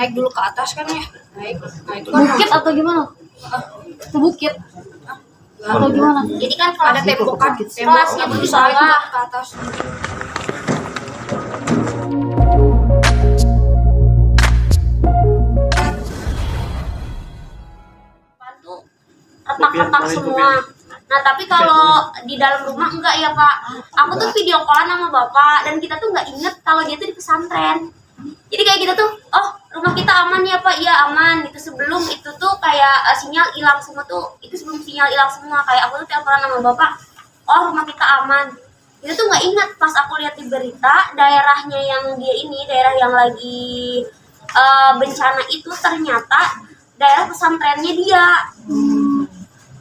naik dulu ke atas kan ya, naik. Nah itu kan Bukit atau gimana? Itu bukit atau gimana? jadi kan kalau ada tembok kan, Kelasnya tuh di bisa naik bawah. ke atas. Tuh retak-retak semua. Nah tapi kalau di dalam rumah enggak ya Pak. Aku tuh video callan sama bapak dan kita tuh nggak inget kalau dia tuh di pesantren. Jadi kayak kita tuh, oh rumah kita aman ya Pak, iya aman. Itu sebelum itu tuh kayak sinyal hilang semua tuh, itu sebelum sinyal hilang semua. Kayak aku tuh teleponan sama bapak, oh rumah kita aman. Itu tuh nggak ingat pas aku lihat di berita daerahnya yang dia ini, daerah yang lagi bencana itu ternyata daerah pesantrennya dia.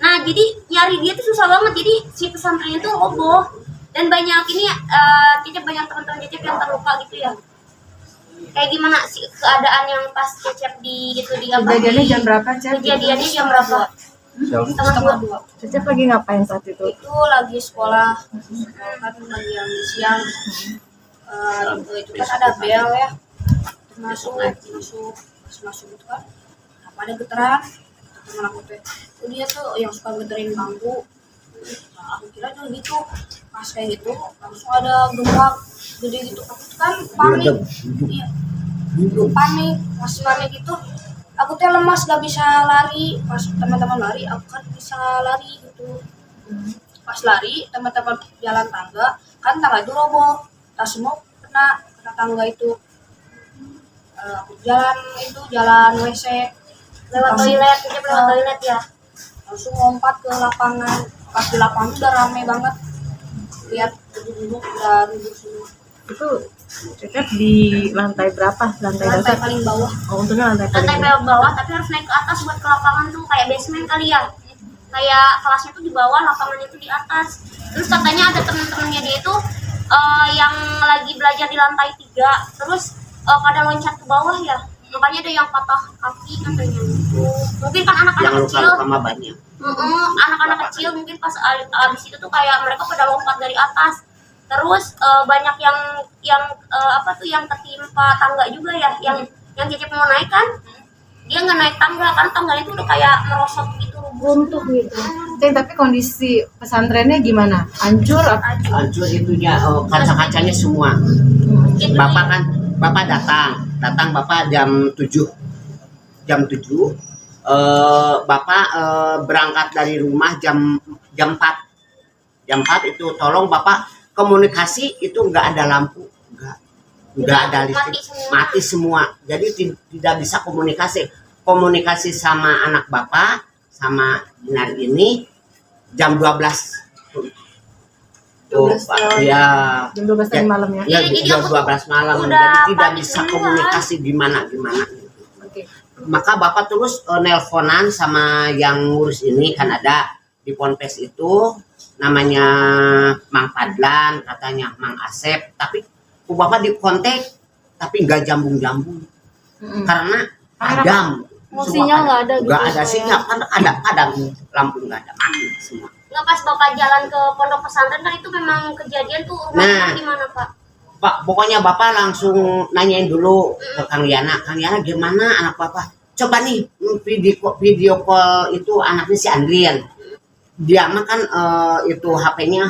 Nah jadi nyari dia tuh susah banget, jadi si pesantrennya tuh roboh dan banyak ini Cecep, banyak teman-teman Cecep yang terluka gitu ya. Kayak gimana sih keadaan yang pas Cecep di itu di apa? Kejadiannya jam berapa, Cep? Kejadiannya jam berapa? Setengah 2. Cecep lagi ngapain saat itu? Itu lagi sekolah kan lagi yang siang. Itu kan ada bel ya, masuk itu kan apa ada getaran teman aku tuh. Dia tuh yang suka geterin bangku. Nah, aku kira tuh gitu, pas kayak gitu langsung ada gempa gede gitu. Aku tuh kan panik, iya panik, masih panik gitu. Aku tuh lemas, gak bisa lari. Pas teman-teman lari, aku kan bisa lari gitu. Pas lari, teman-teman jalan tangga, kan tangga itu roboh, tas semua kena tangga itu. Aku jalan WC, Lewat toilet, Cecep lewat toilet ya. langsung lompat ke lapangan. Pas di lapangan udah rame banget, lihat duduk udah duduk semua. Itu Cecep di lantai berapa? Lantai Lantai dasar? paling bawah. Oh, untungnya lantai paling Lantai bawah. bawah tapi harus naik ke atas buat ke lapangan tuh kayak basement kali ya. Kayak kelasnya tuh di bawah, lapangannya tuh di atas. Terus katanya ada temen-temennya dia itu yang lagi belajar di lantai 3, terus pada loncat ke bawah ya. Makanya ada yang patah kaki katanya. Mungkin kan anak-anak yang kecil. luka-luka mah banyak. Anak-anak kecil mungkin pas abis itu tuh kayak mereka pada lompat dari atas. Terus banyak yang apa tuh yang ketimpa tangga juga ya, yang Cecep mau naik kan dia nggak naik tangga kan tangganya tuh udah kayak merosot gitu, runtuh gitu. Cek, tapi kondisi pesantrennya gimana? Hancur? Hancur itunya, kaca-kacanya semua. Gitu Bapak nih. kan, Bapak datang Bapak jam 7. Bapak berangkat dari rumah jam 4. Jam 4 itu tolong Bapak komunikasi itu nggak ada lampu, nggak ada listrik, mati semua. Jadi tidak bisa komunikasi sama anak Bapak sama Dinar ini jam 12. Tuh, Pak, ya. Jam 12 tadi malam ya? Ya, Jadi jam aku 12 malam. udah Jadi tidak panik bisa duluan. komunikasi gimana. Oke. Maka Bapak terus nelponan sama yang ngurus ini, kan ada di Ponpes itu namanya Mang Padlan, katanya Mang Asep, tapi Bapak di kontak tapi nggak jambung-jambung karena padam. Oh, Semua sinyal padam. nggak ada gitu, Nggak ada kayak- sinyal, karena ada padam, lampu nggak ada, mati semua. Nggak, pas Bapak jalan ke pondok pesantren kan itu memang kejadian tuh rumahnya di mana Pak? Pak, pokoknya Bapak langsung nanyain dulu ke Kang Yana gimana anak Bapak? Coba nih video call itu anaknya si Andrian. Dia mah kan itu HP-nya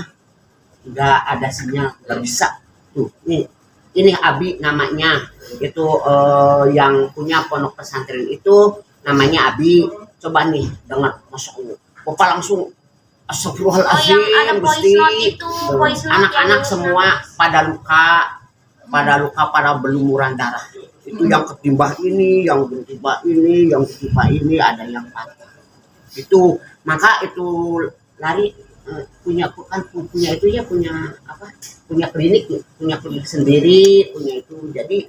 nggak ada sinyal, nggak bisa. Tuh, ini Abi namanya. Itu yang punya pondok pesantren itu namanya Abi. Coba nih dengar, Masya Allah. Bapak langsung astagfirullahaladzim, Oh, yang ada voice note itu, voice note anak-anak yang- semua pada luka, pada berlumuran darah. Itu yang ketimpa ini, yang ketimpa ini, ada yang patah. Itu maka itu lari punya itu ya, punya klinik sendiri, punya itu. Jadi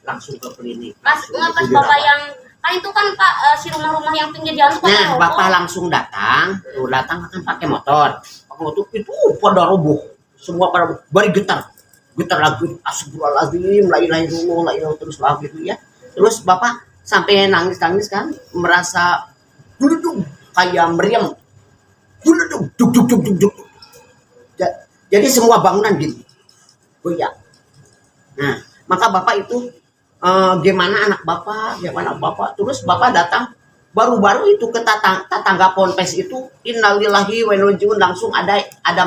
langsung ke klinik. Pas Bapak yang kan itu kan Pak si rumah-rumah yang pinggir jalan tuh kan Nah, roboh. Bapak langsung datang kan pakai motor itu pada roboh, semua pada bari getar lagi, astagfirullahaladzim, la ilaha illallah, terus lagi gitu ya. Terus Bapak sampai nangis kan, merasa duduk kayak meriam, duduk. Jadi semua bangunan gitu goyang. Nah, maka Bapak itu gimana anak bapak, terus bapak datang baru-baru itu ke tetangga ponpes itu, innalillahi wa inna ilaihi raji'un, langsung ada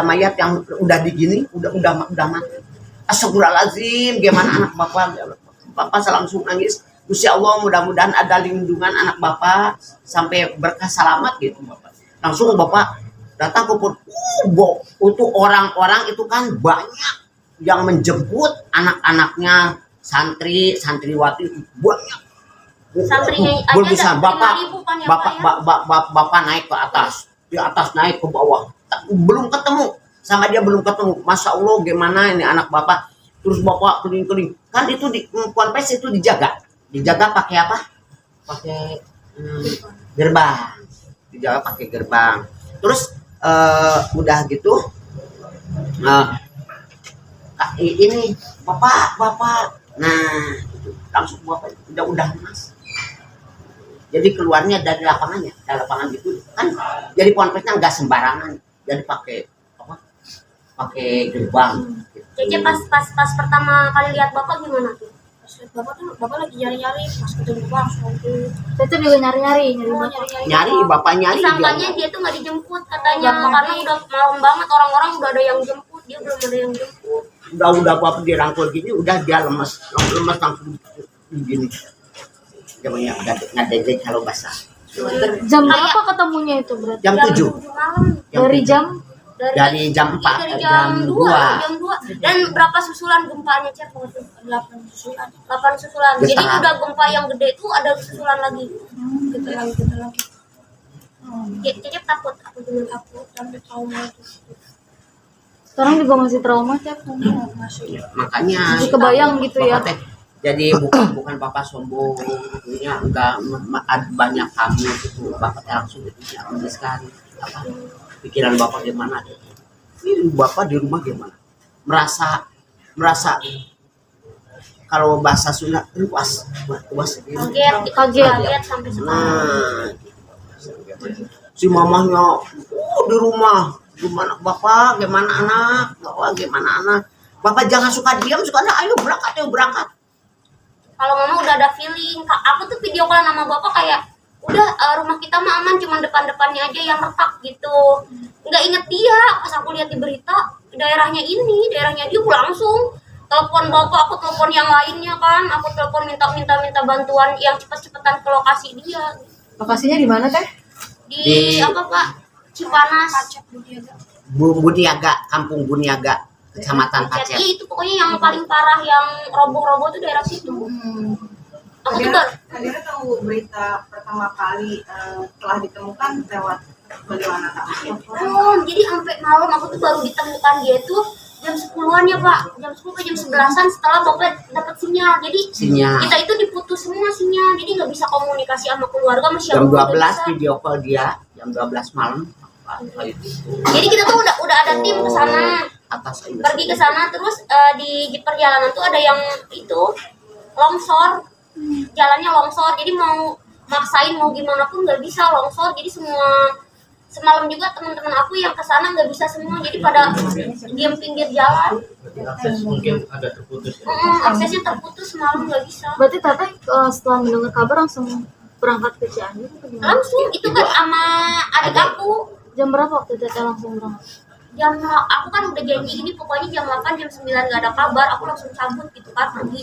mayat yang udah digini, udah mati. Astagfirullahaladzim, gimana anak bapak langsung nangis. Gusti Allah, mudah-mudahan ada lindungan anak bapak sampai berkah selamat gitu bapak. Langsung bapak datang ke untuk orang-orang itu kan banyak yang menjemput anak-anaknya, santriwati banyak. Santrinya aja Berpisah, Bapak bapak naik ke atas, di atas naik ke bawah, belum ketemu sama dia, belum ketemu. Masya Allah, gimana ini anak bapak. Terus bapak keliling-keliling, kan itu di ponpes itu dijaga pakai apa? Pakai gerbang, dijaga pakai gerbang. Terus udah gitu, ini bapak, nah itu langsung bapak udah mas. Jadi keluarnya dari lapangan gitu kan. Jadi ponpesnya nggak sembarangan, jadi pakai gerbang. Cece pas pertama kali lihat bapak gimana tuh? Pas lihat bapak lagi nyari-nyari, pas ketemu langsung tuh. Cece juga nyari Nyari bapak nyari. Disangkanya dia tuh nggak dijemput katanya, karena udah malam banget, orang-orang udah ada yang jemput, dia belum ada yang jemput. Udah bapak dirangkul gini, udah dia lemes langsung begini. Jamnya ngadeg kalau basah. Jam berapa ketemunya itu berarti? Jam 7. 7 malam. Dari jam 4, dari jam 2. Dan berapa susulan gempanya, Cep? 8 susulan. 8 susulan. Jadi Getar. udah gempa yang gede itu ada susulan lagi. Kita lagi. Cecep takut, aku juga takut. Sampai trauma itu. Sekarang juga masih trauma, Cep. Masih. Makanya Masih kebayang gitu ya. Bapak teh, jadi bukan bapak sombong, punya enggak banyak kamu gitu. Bapak teh langsung gitu ya, sekali apa pikiran bapak gimana deh. Ini bapak di rumah gimana? Merasa kalau bahasa Sunda puas Kaget sampai sekarang. Nah, si mamahnya di rumah, gimana bapak, gimana anak, bapak jangan suka diam, ayo berangkat. Kalau mama udah ada feeling, aku tuh video call sama bapak kayak udah rumah kita mah aman, cuman depannya aja yang retak gitu. Nggak inget dia, pas aku lihat di berita daerahnya dia, aku langsung telepon bapak, aku telepon yang lainnya kan, aku telepon minta bantuan yang cepet-cepetan ke lokasi dia. Lokasinya di mana, Teh? Di apa Pak? Cipanas. Pacet Budiaga. Buniaga, kampung Buniaga, kecamatan Pacet. Iya, itu pokoknya yang paling parah, yang roboh-roboh tuh daerah situ. Aku tuh Kadira tahu berita pertama kali telah ditemukan lewat bagaimana Kak? jadi sampai malam aku tuh baru ditemukan dia tuh jam 10-an ya Pak, jam 10 ke jam 11-an setelah bapak dapat sinyal. Jadi kita itu diputus semua sinyal, jadi nggak bisa komunikasi sama keluarga, sama Jam siapa. 12 video call dia, jam 12 malam. Jadi kita tuh udah ada tim ke sana, Atas pergi ke sana, terus di perjalanan tuh ada yang itu longsor, jalannya longsor, jadi mau maksain mau gimana pun nggak bisa, longsor. Jadi semalam juga teman-teman aku yang ke sana nggak bisa semua, jadi pada diam pinggir jalan. Akses mungkin agak terputus ya. Aksesnya terputus, semalam nggak bisa. Berarti Teteh setelah mendengar kabar langsung berangkat ke Cianjur atau gimana? Langsung itu kan sama adik aku. Jam berapa waktu Teteh langsung berangkat? Aku kan udah janji ini pokoknya jam 8 jam 9 nggak ada kabar, aku langsung cabut gitu kan pergi.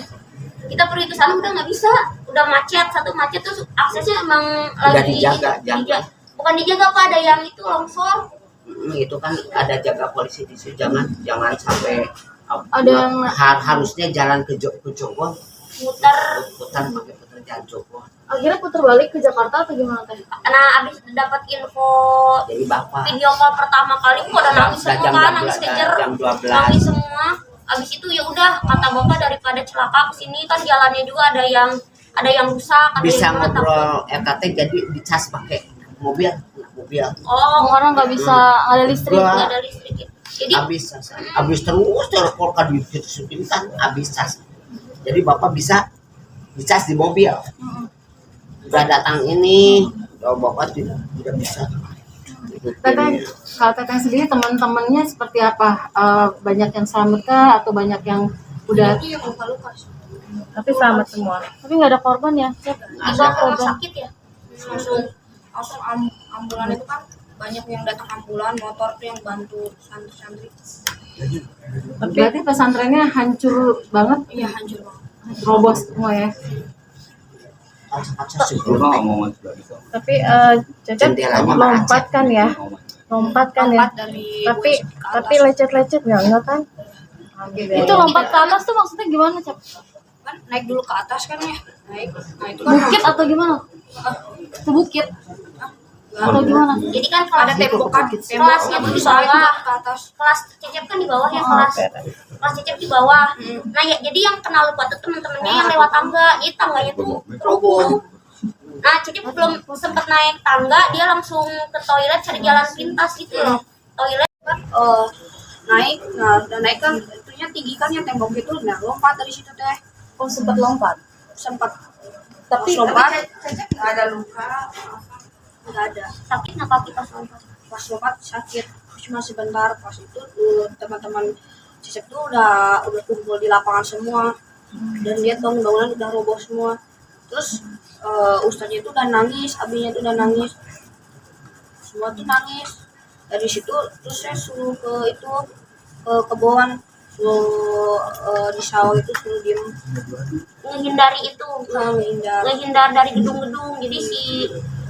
Kita pergi ke sana udah nggak bisa, udah macet, satu macet, terus aksesnya emang udah lagi dijaga. bukan dijaga Pak, ada yang itu longsor. Itu kan ada jaga polisi di situ, jangan sampai Ada yang harusnya jalan ke Jogja Muter. putar jalan Jogja. akhirnya putar balik ke Jakarta atau gimana, Teh? Nah abis dapat info Jadi bapak video call pertama kali aku udah nangis Udah semua kan, nangis kejer, jam 12 nangis semua. Abis itu ya udah kata bapak daripada celaka kesini kan jalannya juga ada yang rusak, ada bisa yang takut. ngobrol RKT, jadi dicas pakai mobil. Oh, Orang nggak bisa, nggak ada listrik. Nggak. nggak ada listrik ya. Jadi habis terus telepon kan di kan habis cas. Jadi bapak bisa dicas di mobil. Udah datang ini, kalau bapak tidak bisa. Teteh, kalau Teteh sendiri teman-temannya seperti apa? Banyak yang selamat kah atau banyak yang Udah, Itu yang luka-luka. Tapi selamat semua. tapi nggak ada korban ya, Cep? Nggak Tiga ada. korban. sakit ya. Langsung ambulan itu kan banyak yang datang ambulan, motor tuh yang bantu santri-santri. Berarti pesantrennya hancur banget, Iya hancur banget. roboh semua ya. Tapi Cecep Jendelanya lompat kan ya, lompat kan ya. Lompat dari Tapi WC ke tapi atas. lecet-lecet nggak kan? Itu lompat ke atas tuh maksudnya gimana, Cep? Kan naik dulu ke atas kan ya. Naik. Nah itu kan Bukit atau gimana? Itu bukit atau Enggak. gimana? Jadi kan Ada kelas tembok kan, kelasnya tuh di bisa itu bawah. ke atas. Kelas Cecep kan di bawah ya, kelas Cecep di bawah. Nah ya, jadi yang kena luka tuh teman-temannya yang lewat tangga. Jadi tangganya tuh roboh. Nah Cecep belum sempet naik tangga, dia langsung ke toilet cari jalan pintas gitu loh. Toilet Kan naik, nah udah naik kan itunya tinggi kan yang tembok itu, nah lompat dari situ teh. Oh, sempat lompat. Sempat Tapi pas lompat Cecep nggak ada luka. nggak ada. sakit nggak kaki pas lompat? Pas lompat sakit cuma sebentar. Pas itu teman-teman Cicep tuh udah kumpul di lapangan semua dan lihat bangunan udah roboh semua. Terus ustaznya itu udah nangis, abinya itu udah nangis, semua tuh nangis. Dari situ terus saya suruh ke itu ke kebon, suruh di sawah itu suruh diem Menghindari itu, menghindar. ngehindar dari gedung-gedung. Jadi si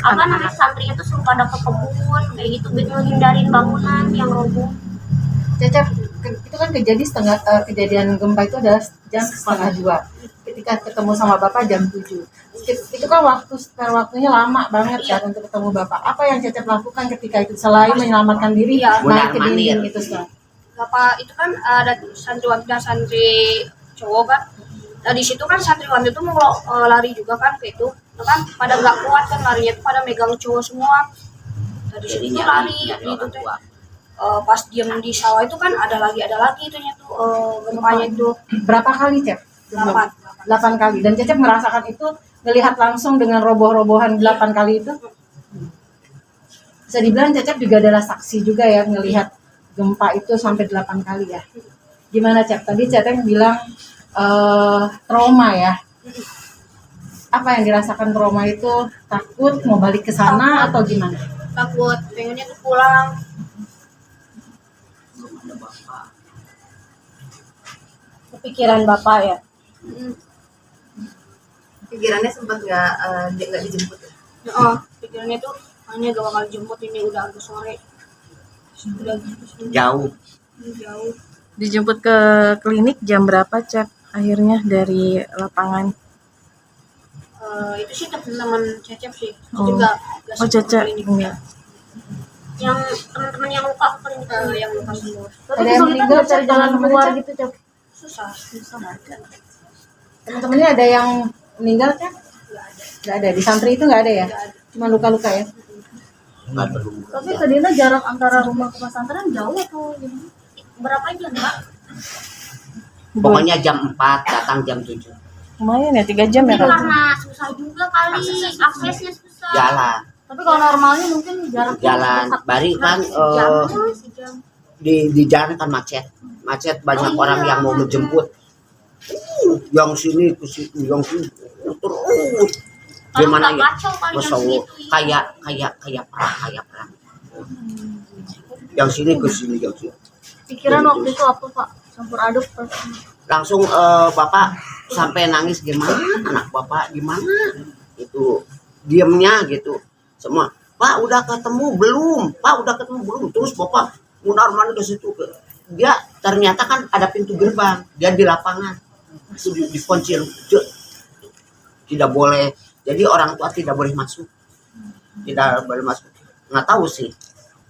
apa namanya santrinya tuh suruh pada ke kebun kayak gitu, biar menghindarin bangunan yang roboh. Cecep, itu kan kejadian gempa itu adalah jam 1:30. Ketika ketemu sama Bapak jam 7. Itu kan waktunya lama banget kan untuk ketemu Bapak. Apa yang Cecep lakukan ketika itu selain menyelamatkan diri Iya, naik ke mondar-mandir. dinding itu sekarang? Bapak itu kan ada santriwan dan santri cowok kan. Nah di situ kan santriwan itu mau lari juga kan ke itu, nah, kan pada nggak kuat kan larinya tuh pada megang cowok semua. Dari sini tuh lari gitu teh. Pas diem di sawah itu kan ada lagi itunya tuh gempanya itu Berapa kali, Cep? 8 kali. Dan Cecep merasakan itu, melihat langsung dengan roboh-robohan 8 kali itu. Bisa dibilang Cecep juga adalah saksi juga ya, ngelihat gempa itu sampai 8 kali ya. Gimana, Cep? Tadi Cecep bilang trauma ya. Apa yang dirasakan trauma itu? Takut mau balik ke sana atau gimana? takut, pengennya tuh pulang. kepikiran Bapak ya. Pikirannya sempat nggak dijemput ya? Pikirannya tuh hanya gak bakal jemput, ini udah agak sore, udah Jauh. jauh. Dijemput ke klinik jam berapa, Cep? Akhirnya dari lapangan. Itu sih teman-teman Cecep sih. Oh. Cecep gak Oh, sempat Cecep. ke klinik. Enggak. Yang teman-teman yang luka ke klinik. Yang luka semua. Tapi Ada yang kesulitan meninggal, nggak cari Cep, jalan teman-teman, keluar Cep? gitu, Cep? Susah ada. Teman-temannya ada yang meninggal, Cep? Nggak ada. Di santri itu nggak ada ya? Nggak ada. Cuma luka-luka ya? Nggak perlu. Tapi tadinya jarak antara rumah ke pesantren jauh atau gimana? Berapa jam, Pak? Pokoknya jam 4, datang jam 7. Lumayan ya, 3 jam ya, Itu Kak? karena susah juga kali, aksesnya susah. Jalan. Tapi kalau normalnya mungkin jarak Jalan. Bari kan Sejam. di jalan kan macet. Macet banyak orang yang mau menjemput. Yang sini ke situ, yang sini terus. Kalau Gimana nggak ya? kacau kali yang Masya Allah, segitu. kayak perang. Yang sini ke sini, yang sini. pikiran waktu itu apa, Pak? Campur aduk pas Langsung Bapak sampai nangis, gimana anak Bapak gimana? Itu diemnya gitu. Semua, Pak udah ketemu belum? Pak udah ketemu belum? Terus Bapak mundar-mandir ke situ. Dia ternyata kan ada pintu gerbang, dia di lapangan. Itu dikunci, tidak boleh. Jadi orang tua tidak boleh masuk. Tidak boleh masuk. Nggak tahu sih.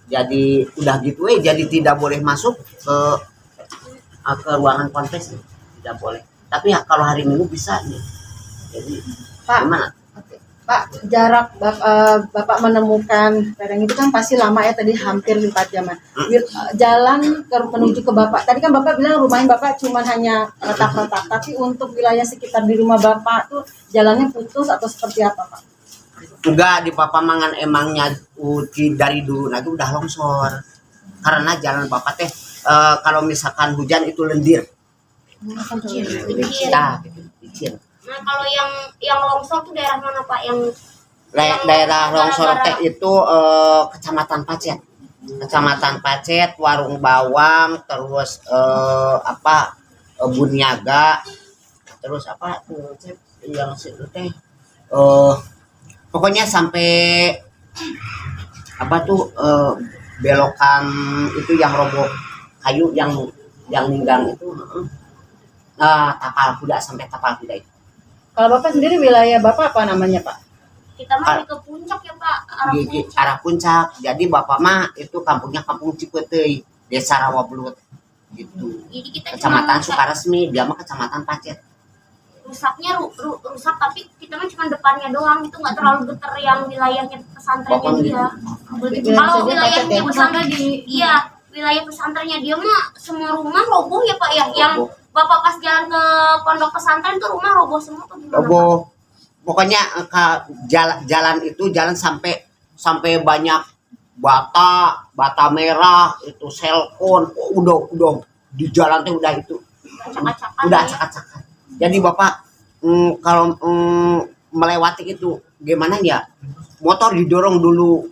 Jadi udah gitu jadi tidak boleh masuk ke ruangan kontes, tidak boleh. Tapi ya kalau hari Minggu bisa nih. Jadi Pak, gimana? Pak, jarak Bapak menemukan lereng itu kan pasti lama ya, tadi hampir 4 jaman. Jalan menuju ke Bapak, tadi kan Bapak bilang rumahnya Bapak cuma hanya retak-retak, tapi untuk wilayah sekitar di rumah Bapak tuh jalannya putus atau seperti apa, Pak? Juga di Papamangan emangnya dari dulu lagi udah longsor. Karena jalan Bapak teh kalau misalkan hujan itu lendir. Licin. Nah, gitu, licin. Nah kalau yang longsor tuh daerah mana Pak? Yang Daerah longsor teh itu Kecamatan Pacet. Kecamatan Pacet, Warung Bawang, terus Bunyaga, terus apa tuh yang situ teh pokoknya sampai apa tuh belokan itu yang roboh kayu yang ninggang itu Tapal Kuda sampai Tapal Kuda itu. Kalau Bapak sendiri wilayah Bapak apa namanya, Pak? kita mah ke puncak ya Pak, arah Di puncak. arah puncak. Jadi Bapak mah itu kampungnya Kampung Cipeteuy, Desa Rawablut gitu. Jadi kita Kecamatan cuma Sukaresmi, dia mah Kecamatan Pacet. rusaknya rusak tapi kita mah cuma depannya doang, itu nggak terlalu geter yang wilayahnya pesantrennya Pokoknya dia. Berarti Kalau saja wilayahnya Pacet ya? pesantren iya wilayah pesantrennya dia mah semua rumah roboh ya Pak ya. Yang Roboh. Bapak pas jalan ke pondok pesantren tuh rumah roboh semua apa gimana? Pak? Roboh. Pokoknya ke jalan itu jalan sampai banyak bata merah itu selkon udah di jalan tuh udah itu Acak-acakan udah ya. acak-acakan. Jadi Bapak kalau melewati itu gimana ya, motor didorong dulu,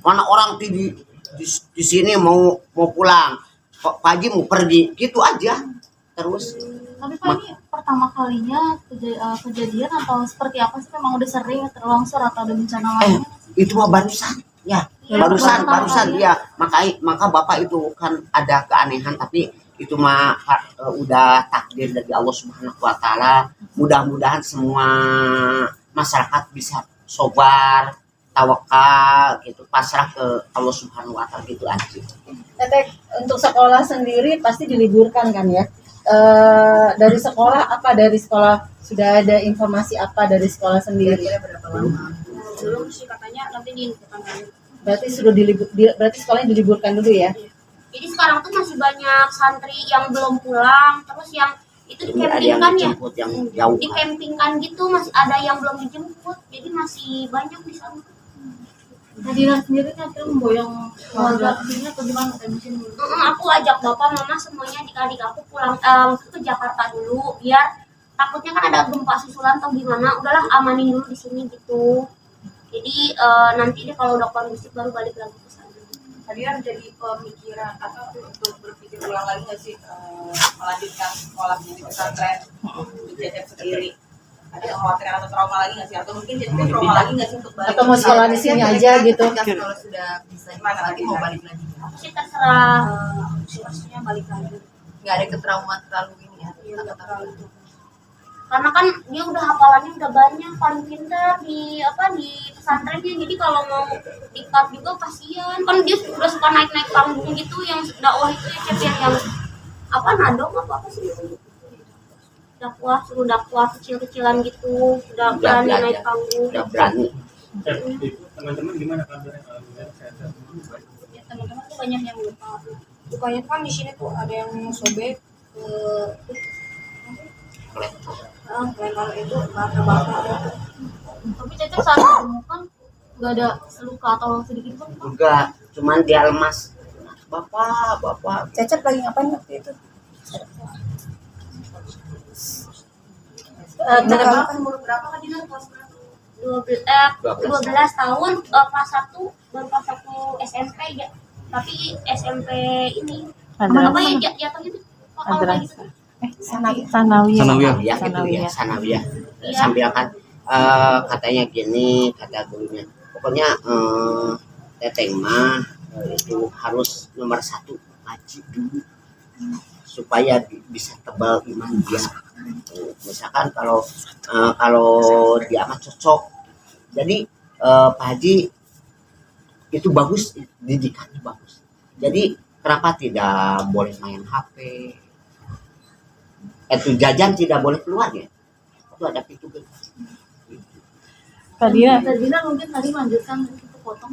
mana orang di sini mau pulang, Pak Haji mau pergi gitu aja terus. Tapi Pak ini pertama kalinya kejadian atau seperti apa sih? Memang udah sering terlongsor atau ada bencana lainnya? Itu mah barusan ya, Ya, barusan baru ya. Maka Bapak itu kan ada keanehan, tapi itu mah udah takdir dari Allah Subhanahu wa taala. Mudah-mudahan semua masyarakat bisa sabar, tawakal gitu, pasrah ke Allah Subhanahu wa taala gitu aja. Teteh, untuk sekolah sendiri pasti diliburkan kan ya? Dari sekolah sudah ada informasi apa dari sekolah sendiri? Belum sih, katanya nanti diinfokan dulu. Berarti berarti sekolahnya diliburkan dulu ya? Jadi sekarang tuh masih banyak santri yang belum pulang, terus yang itu Ini ada yang dicampingkan ya, dijemput yang jauh. dicampingkan gitu, masih ada yang belum dijemput, jadi masih banyak di sana. Hadiran sendiri kan akhirnya memboyong keluarga sini atau gimana kayak di sini? Aku ajak bapak, mama, semuanya adik-adik aku pulang ke Jakarta dulu, biar takutnya kan ada gempa susulan atau gimana, udahlah amanin dulu di sini gitu. Jadi nanti deh kalau udah kondusif baru balik lagi ke sana. Kalian jadi pemikiran atau untuk berpikir ulang lagi nggak sih melanjutkan sekolah di pesantren untuk Cecep sendiri? Ada kekhawatiran atau trauma lagi nggak sih? Atau mungkin jadi trauma lagi nggak sih untuk balik? Atau mau sekolah di sini aja gitu? Kalau sudah bisa gimana lagi mau balik lagi? Aku sih terserah. Pastinya balik lagi. Nggak ada ketraumaan terlalu ini ya? Iya, nggak terlalu itu. Karena kan dia udah hafalannya udah banyak, paling pintar di pesantrennya. Jadi kalau mau di-cut juga kasihan. Kan dia udah suka naik-naik panggung gitu yang dakwah itu ya Cep, yang nadong apa sih? Suruh dakwah kecil-kecilan gitu, udah berani naik panggung. Udah berani. Teman-teman gimana kabarnya? Alhamdulillah sehat. Ya, teman-teman tuh banyak yang lupa. Lukanya kan di sini tuh ada yang sobek ke kelempar itu bata-bata. Tapi Cecep saat ditemukan nggak ada luka atau sedikit pun Pak? Enggak, cuman dia lemas. Bapak. Cecep lagi ngapain waktu itu? Kenapa? Umur berapa kan dia kelas berapa? 12 tahun, kelas 1 baru kelas 1 SMP ya. Tapi SMP ini apa ya jatuhnya tuh kalau kayak gitu. Sanawiyah. Sanawiyah. Iya. Sambil kan katanya gini, kata gurunya. Pokoknya teteh mah itu harus nomor 1 ngaji dulu supaya bisa tebal iman dia. Misalkan kalau dia mah cocok. Jadi Pak Haji itu bagus, didikannya bagus. Jadi kenapa tidak boleh main HP? Itu jajan tidak boleh keluar ya. Itu ada pintu gitu. Dina mungkin tadi melanjutkan kita potong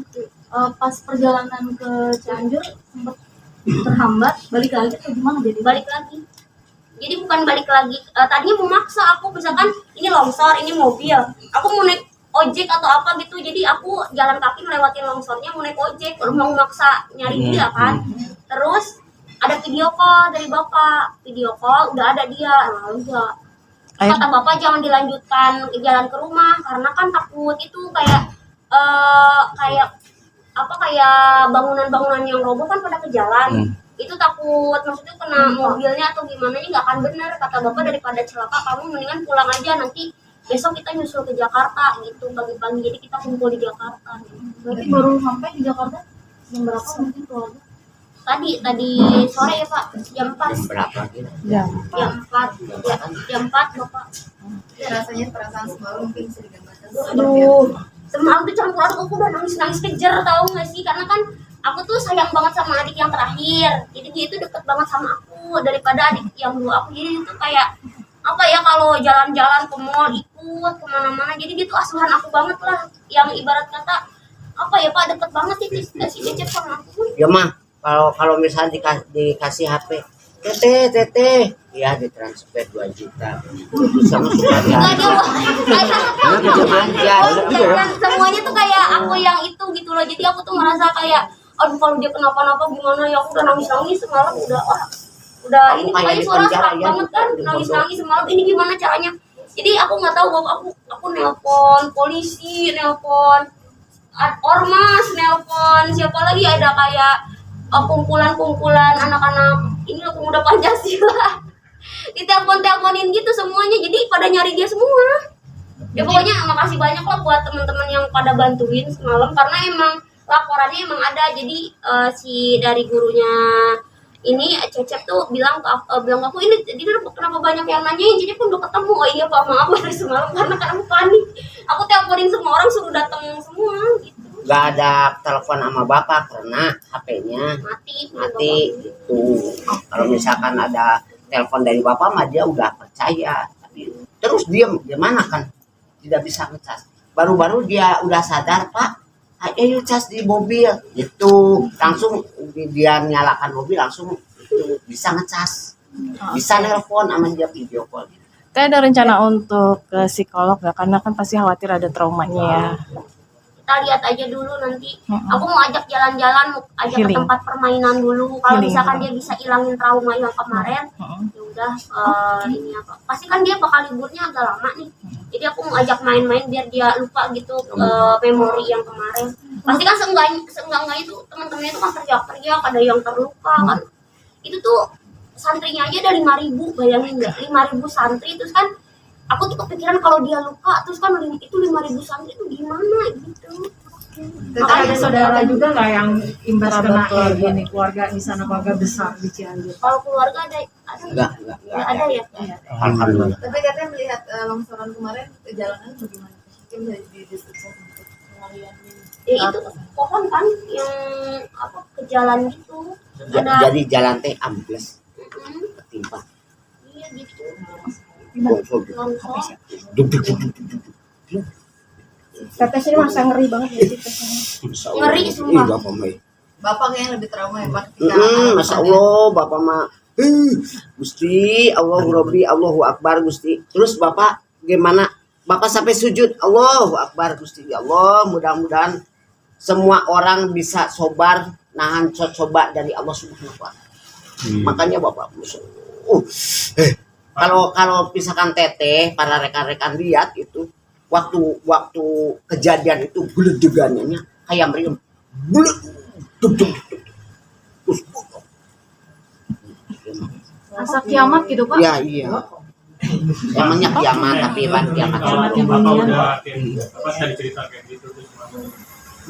pas perjalanan ke Cianjur sempat terhambat, balik lagi atau gimana jadi? Balik lagi. Jadi bukan balik lagi. Tadinya mau maksa aku, misalkan ini longsor, ini mobil. Aku mau naik ojek atau apa gitu. Jadi aku jalan kaki melewati longsornya mau naik ojek. Baru mau maksa nyari dia kan. Terus ada video call dari bapak, video call udah ada dia, nah udah. Kata bapak jangan dilanjutkan jalan ke rumah karena kan takut itu kayak kayak bangunan-bangunan yang roboh kan pada ke jalan. Itu takut maksudnya kena mobilnya atau gimana nya nggak akan bener, kata bapak. Daripada celaka kamu mendingan pulang aja, nanti besok kita nyusul ke Jakarta gitu pagi-pagi, jadi kita kumpul di Jakarta gitu. Berarti baru sampai di Jakarta jam berapa mungkin keluarga? Tadi sore ya Pak, jam 4. Jam berapa gitu? Jam 4. Ya, jam 4 Bapak. Ya, rasanya perasaan semalam mungkin bisa digambarkan. Aduh, semalam tuh campur aduk, aku udah nangis kejer, tahu nggak sih? Karena kan aku tuh sayang banget sama adik yang terakhir, jadi dia itu deket banget sama aku daripada adik yang dua aku. Jadi itu kayak apa ya, kalau jalan-jalan ke mall ikut kemana-mana, jadi dia tuh asuhan aku banget lah, yang ibarat kata apa ya Pak, deket banget sih si Cecep sama aku. Ya mah, kalau misalnya dikasih HP, Tete, ya ditransfer 2 juta. Sama suka Enggak dia dan semuanya tuh kayak aku yang itu gitu loh. Jadi aku tuh merasa kayak aduh kalau dia kenapa-napa gimana ya, aku udah nangis semalam udah ini pokoknya suara serak banget kan, nangis semalam. Ini gimana caranya? Jadi aku nggak tahu, aku nelpon polisi, nelpon ormas, nelpon siapa lagi, ada kayak kumpulan anak-anak ini loh, pemuda Pancasila. Ditelepon-teleponin gitu semuanya, jadi pada nyari dia semua. Ya pokoknya makasih banyak lah buat teman-teman yang pada bantuin semalam, karena emang laporannya emang ada. Jadi si dari gurunya ini Cecep tuh bilang ke aku ini jadi kenapa banyak yang nanyain, jadi pun udah ketemu. Oh iya Pak, maaf dari semalam karena aku panik. Aku teleponin semua orang suruh datang semua gitu. Gak ada telepon sama bapak karena HP-nya mati gitu. Kalau misalkan ada telepon dari bapak mah dia udah percaya, tapi terus diem gimana kan, tidak bisa ngecas. Baru-baru dia udah sadar, Pak, ayo cas di mobil gitu, langsung dia nyalakan mobil langsung itu bisa ngecas, bisa nelpon sama dia video call. Teh ada rencana untuk ke psikolog gak? Karena kan pasti khawatir ada traumanya ya. Kita lihat aja dulu nanti. Aku mau ajak jalan-jalan, mau ajak Healing. ke tempat permainan dulu. Kalau Healing. misalkan dia bisa ilangin trauma yang kemarin, ya udah ini apa? Pasti kan dia bakal liburnya agak lama nih. Jadi aku mau ajak main-main biar dia lupa gitu memori yang kemarin. Pasti kan seenggaknya itu teman-temannya itu kan teriak-teriak, ada yang terluka kan. Itu tuh santrinya aja ada 5.000, bayangin nggak? 5.000 santri, terus kan aku tuh kepikiran kalau dia luka, terus kan itu 5.000 santri itu gimana gitu. Ada saudara juga nggak yang imbas kena Keluarga. kayak gini, keluarga di sana, keluarga besar di Cianjur? Kalau keluarga ada Enggak ada ya. Alhamdulillah. Tapi katanya melihat longsoran kemarin, jalanan bagaimana? Mungkin bisa dideskripsikan untuk pengaliannya. Ya itu pohon kan yang apa ke jalan gitu. Terus ada Jadi jalan teh ambles, ketimpa. iya gitu. Longsor. Longsor. Duk, duk, duk, duk, duk, duk. Teteh sini masa ngeri banget ya sih. Masya Allah. Ngeri, sumpah. Ih, Bapak mah. Bapak kayaknya lebih trauma ya Pak. Masya Allah, Bapak mah. Gusti, Allahu Rabbi, Allahu Akbar Gusti. Terus Bapak gimana? Bapak sampai sujud, Allahu Akbar Gusti. Ya Allah, mudah-mudahan semua orang bisa sobar, nahan coba dari Allah Subhanahu wa Ta'ala. Makanya Bapak, kalau misalkan teteh, para rekan-rekan lihat itu, waktu kejadian itu geledegannya kayak meriam, terus Rasa kiamat gitu Pak? ya iya, emangnya kiamat tapi ban kiamat cuma Bapak udah apa tadi cerita kayak gitu terus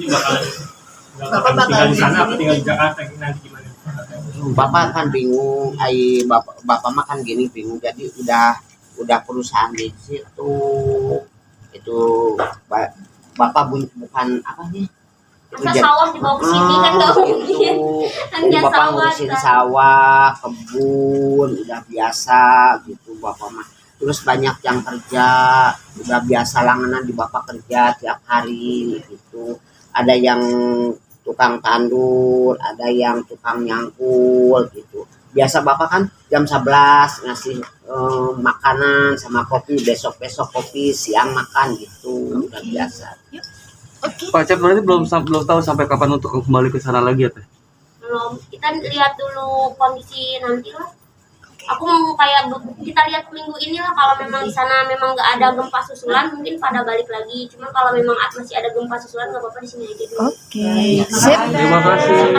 ini Bapak bakal tinggal di sana di apa sini. tinggal di Jakarta nanti gimana? Bapak kan bingung, bapak mah kan gini bingung, jadi udah perusahaan di situ itu bapak bukan apa nih? Masa sawah dibawa ke sini kan nggak mungkin. Hanya Bapak sawah ngurusin kan. sawah, kebun, udah biasa gitu Bapak mah. Terus banyak yang kerja, udah biasa langganan di Bapak kerja tiap hari gitu. Ada yang tukang tandur, ada yang tukang nyangkul gitu. Biasa Bapak kan jam 11 ngasih makanan sama kopi, besok kopi, siang makan gitu, udah biasa. Pak Cep berarti belum tahu sampai kapan untuk kembali ke sana lagi ya Teh? Belum, kita kita lihat dulu kondisi nanti lah. Aku mau kayak kita lihat minggu ini lah, kalau memang di sana memang nggak ada gempa susulan mungkin pada balik lagi. Cuman kalau memang masih ada gempa susulan nggak apa-apa di sini aja dulu. Oke, sip. Terima kasih.